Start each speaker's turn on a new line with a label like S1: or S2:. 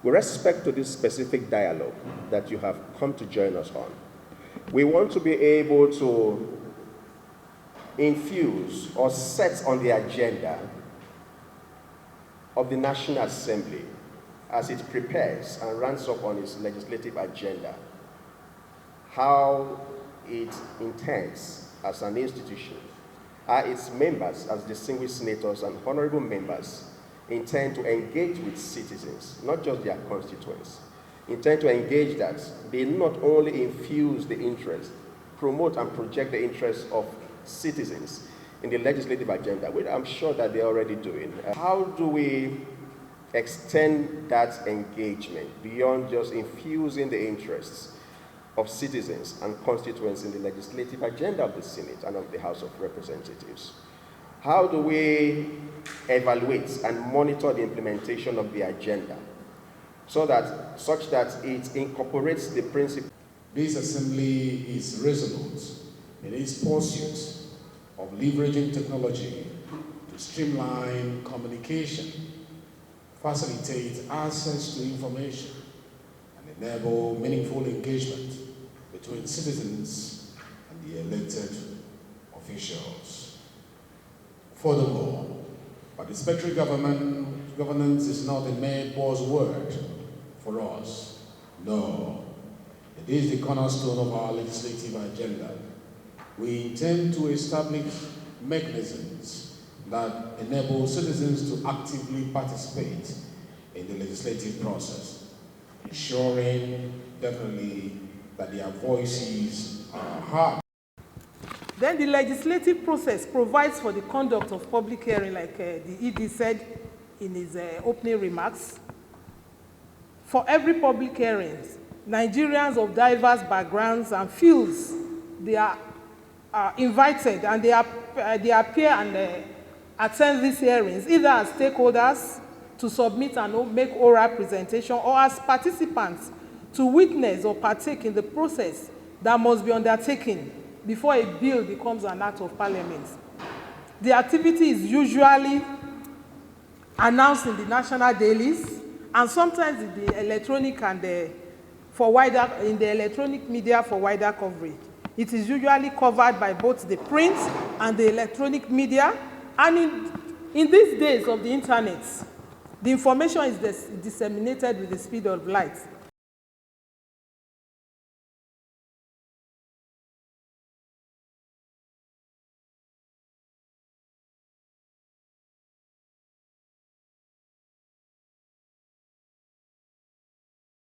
S1: with respect to this specific dialogue that you have come to join us on, we want to be able to infuse or set on the agenda of the National Assembly as it prepares and runs up on its legislative agenda, how it intends as an institution, its members as distinguished senators and honorable members intend to engage with citizens, not just their constituents, intend to engage that they not only infuse the interest, promote and project the interests of citizens in the legislative agenda, which I'm sure that they're already doing. How do we extend that engagement beyond just infusing the interests of citizens and constituents in the legislative agenda of the Senate and of the House of Representatives? How do we evaluate and monitor the implementation of the agenda such that it incorporates the principle?
S2: This assembly is resolute in its pursuit of leveraging technology to streamline communication, facilitate access to information, and enable meaningful engagement between citizens and the elected officials. Furthermore, participatory governance is not a mere buzzword for us. No, it is the cornerstone of our legislative agenda. We intend to establish mechanisms that enable citizens to actively participate in the legislative process, ensuring definitely that their voices are heard.
S3: Then the legislative process provides for the conduct of public hearing, like the ED said in his opening remarks. For every public hearing, Nigerians of diverse backgrounds and fields, they are invited and they appear and attend these hearings, either as stakeholders to submit and make oral presentation, or as participants to witness or partake in the process that must be undertaken before a bill becomes an act of parliament. The activity is usually announced in the national dailies and sometimes in the electronic and in the electronic media for wider coverage. It is usually covered by both the print and the electronic media, and in these days of the internet, the information is disseminated with the speed of light.